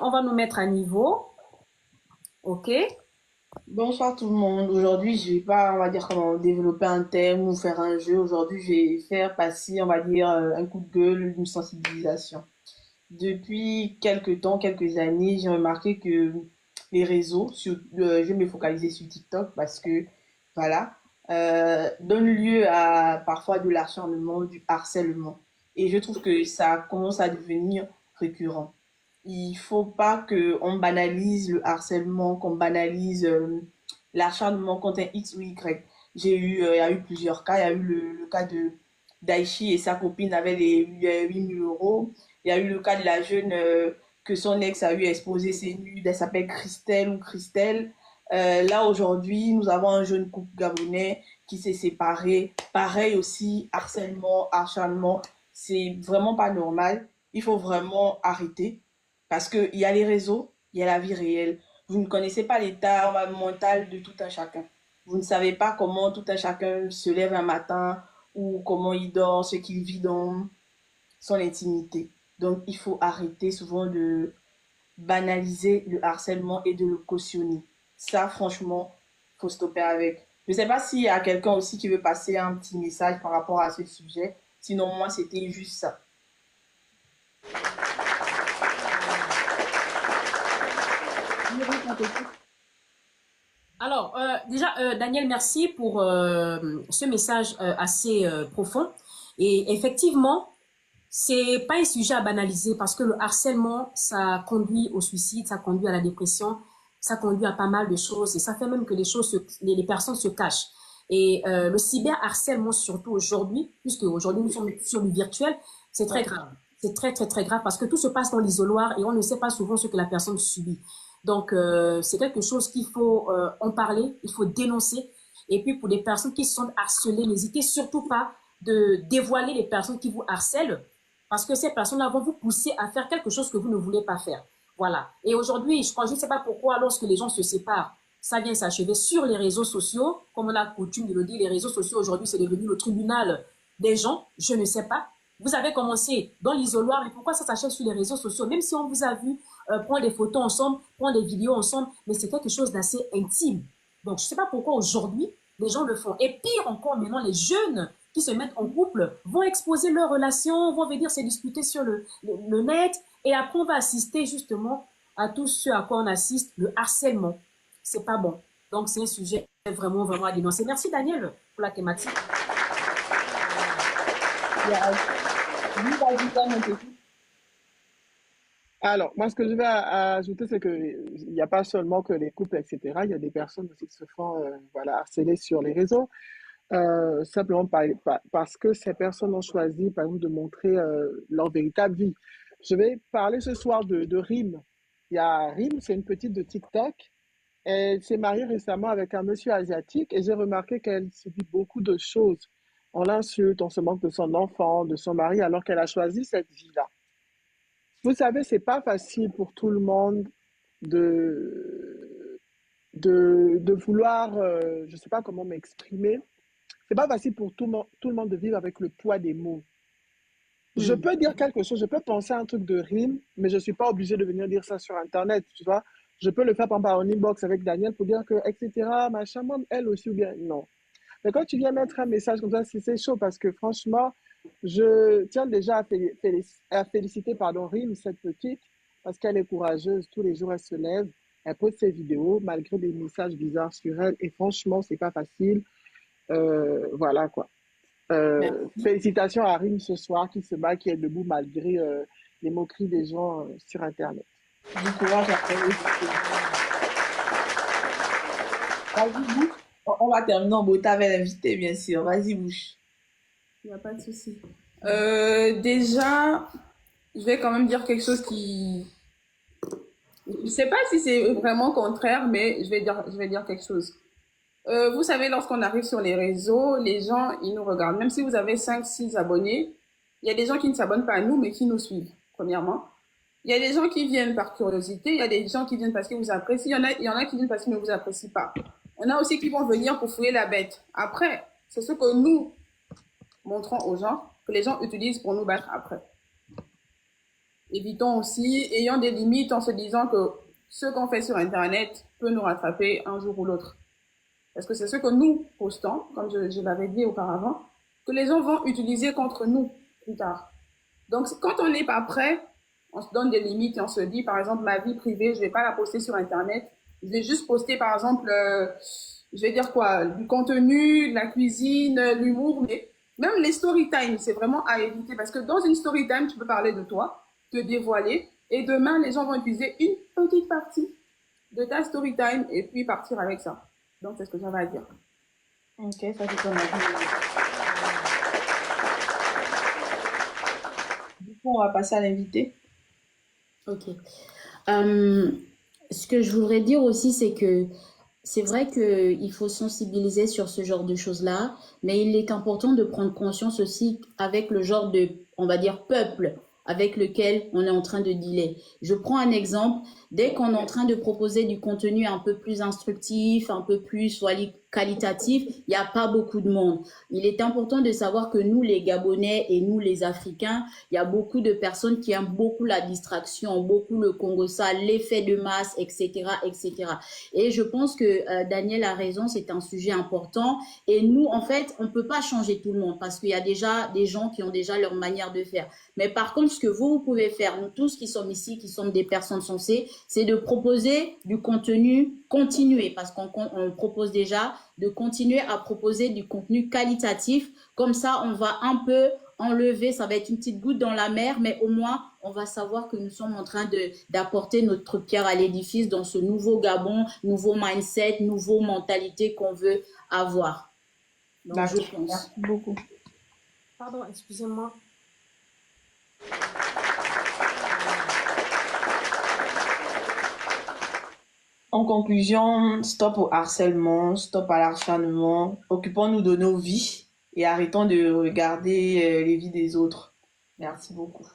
On va nous mettre à niveau. OK? Bonsoir tout le monde. Aujourd'hui, je vais pas, on va dire, comment développer un thème ou faire un jeu. Aujourd'hui, je vais faire passer, on va dire, un coup de gueule, une sensibilisation. Depuis quelques temps, quelques années, j'ai remarqué que les réseaux, je vais me focaliser sur TikTok parce que, voilà, donnent lieu à parfois de l'acharnement, du harcèlement. Et je trouve que ça commence à devenir récurrent. Il faut pas que on banalise le harcèlement, qu'on banalise l'acharnement contre un X ou Y. Il y a eu plusieurs cas. Il y a eu le cas de Daichi et sa copine avaient les 8 000 euros. Il y a eu le cas de la jeune que son ex a eu exposé ses nudes. Elle s'appelle Christelle ou Christelle. Là, aujourd'hui, nous avons un jeune couple gabonais qui s'est séparé. Pareil aussi, harcèlement, acharnement. C'est vraiment pas normal. Il faut vraiment arrêter. Parce qu'il y a les réseaux, il y a la vie réelle. Vous ne connaissez pas l'état mental de tout un chacun. Vous ne savez pas comment tout un chacun se lève un matin ou comment il dort, ce qu'il vit dans son intimité. Donc, il faut arrêter souvent de banaliser le harcèlement et de le cautionner. Ça, franchement, faut stopper avec. Je ne sais pas s'il y a quelqu'un aussi qui veut passer un petit message par rapport à ce sujet. Sinon, moi, c'était juste ça. Alors, déjà, Daniel, merci pour ce message assez profond. Et effectivement, c'est pas un sujet à banaliser parce que le harcèlement, ça conduit au suicide, ça conduit à la dépression, ça conduit à pas mal de choses et ça fait même que les personnes se cachent. Et le cyberharcèlement, surtout aujourd'hui, puisque aujourd'hui nous sommes sur du virtuel, c'est très grave. C'est très, très, très grave parce que tout se passe dans l'isoloir et on ne sait pas souvent ce que la personne subit. Donc, c'est quelque chose qu'il faut en parler, il faut dénoncer. Et puis, pour les personnes qui sont harcelées, n'hésitez surtout pas de dévoiler les personnes qui vous harcèlent parce que ces personnes-là vont vous pousser à faire quelque chose que vous ne voulez pas faire. Voilà. Et aujourd'hui, je ne sais pas pourquoi, lorsque les gens se séparent, ça vient s'achever sur les réseaux sociaux. Comme on a coutume de le dire, les réseaux sociaux aujourd'hui, c'est devenu le tribunal des gens. Je ne sais pas. Vous avez commencé dans l'isoloir, mais pourquoi ça s'achève sur les réseaux sociaux? Même si on vous a vu prendre des photos ensemble, prendre des vidéos ensemble, mais c'est quelque chose d'assez intime. Donc, je ne sais pas pourquoi aujourd'hui, les gens le font. Et pire encore, maintenant, les jeunes qui se mettent en couple vont exposer leurs relations, vont venir se disputer sur le net. Et après, on va assister justement à tout ce à quoi on assiste, le harcèlement. C'est pas bon. Donc, c'est un sujet vraiment, vraiment à dénoncer. Merci, Daniel, pour la thématique. Il y a, lui, vas-y, toi, mon petit. Alors, moi, ce que je vais ajouter, c'est que il n'y a pas seulement que les couples, etc. Il y a des personnes aussi qui se font, voilà, harceler sur les réseaux, simplement parce que ces personnes ont choisi, par exemple, de montrer leur véritable vie. Je vais parler ce soir de Rim. Il y a Rim, c'est une petite de TikTok. Elle s'est mariée récemment avec un monsieur asiatique et j'ai remarqué qu'elle subit beaucoup de choses. On l'insulte, on se moque de son enfant, de son mari, alors qu'elle a choisi cette vie-là. Vous savez, c'est pas facile pour tout le monde de, de vouloir, je sais pas comment m'exprimer. C'est pas facile pour tout le monde de vivre avec le poids des mots. Je Hmm. peux dire quelque chose, je peux penser à un truc de rime, mais je suis pas obligé de venir dire ça sur Internet, tu vois. Je peux le faire par exemple en inbox avec Daniel pour dire que, etc., machin, moi, elle aussi, ou bien, non. Mais quand tu viens mettre un message comme ça, c'est chaud parce que franchement, je tiens déjà à féliciter pardon, Rim, cette petite, parce qu'elle est courageuse. Tous les jours, elle se lève, elle pose ses vidéos malgré des messages bizarres sur elle. Et franchement, c'est pas facile. Voilà quoi. Merci. Félicitations à Rim ce soir qui se bat, qui est debout malgré les moqueries des gens sur Internet. Du courage à toi aussi. Vas-y, bouge. On va terminer en beauté avec l'invité, bien sûr. Vas-y, bouge. Il n'y a pas de souci. Déjà, je vais quand même dire quelque chose qui... Je sais pas si c'est vraiment contraire, mais je vais dire quelque chose. Vous savez, lorsqu'on arrive sur les réseaux, les gens, ils nous regardent. Même si vous avez 5 6 abonnés, il y a des gens qui ne s'abonnent pas à nous, mais qui nous suivent, premièrement. Il y a des gens qui viennent par curiosité, il y a des gens qui viennent parce qu'ils vous apprécient, il y en a qui viennent parce qu'ils ne vous apprécient pas. Il y en a aussi qui vont venir pour fouiller la bête. Après, c'est ce que nous montrons aux gens, que les gens utilisent pour nous battre après. évitons aussi, ayant des limites en se disant que ce qu'on fait sur Internet peut nous rattraper un jour ou l'autre. Parce que c'est ce que nous postons, comme je l'avais dit auparavant, que les gens vont utiliser contre nous plus tard. Donc, quand on n'est pas prêt, on se donne des limites et on se dit, par exemple, ma vie privée, je vais pas la poster sur Internet. Je vais juste poster, par exemple, je vais dire quoi, du contenu, de la cuisine, l'humour, mais même les story time, c'est vraiment à éviter parce que dans une story time, tu peux parler de toi, te dévoiler, et demain, les gens vont utiliser une petite partie de ta story time et puis partir avec ça. Donc, c'est ce que j'avais à dire. Ok, ça c'est ton avis. Du coup, on va passer à l'invité. Ok. Euh, Ce que je voudrais dire aussi, c'est que c'est vrai qu'il faut sensibiliser sur ce genre de choses-là, mais il est important de prendre conscience aussi avec le genre de, on va dire, peuple avec lequel on est en train de dealer. Je prends un exemple. Dès qu'on est en train de proposer du contenu un peu plus instructif, un peu plus qualitatif, il n'y a pas beaucoup de monde. Il est important de savoir que nous, les Gabonais et nous, les Africains, il y a beaucoup de personnes qui aiment beaucoup la distraction, beaucoup le Congo-ça, l'effet de masse, etc., etc. Et je pense que Daniel a raison, c'est un sujet important. Et nous, en fait, on ne peut pas changer tout le monde parce qu'il y a déjà des gens qui ont déjà leur manière de faire. Mais par contre, ce que vous pouvez faire, nous tous qui sommes ici, qui sommes des personnes sensées, c'est de proposer du contenu continué parce qu'on propose déjà de continuer à proposer du contenu qualitatif. Comme ça, on va un peu enlever, ça va être une petite goutte dans la mer, mais au moins, on va savoir que nous sommes en train d'apporter notre pierre à l'édifice dans ce nouveau Gabon, nouveau mindset, nouveau mentalité qu'on veut avoir. Donc, je D'accord, pense. merci beaucoup. Pardon, excusez-moi. En conclusion, stop au harcèlement, stop à l'acharnement, occupons-nous de nos vies et arrêtons de regarder les vies des autres. Merci beaucoup.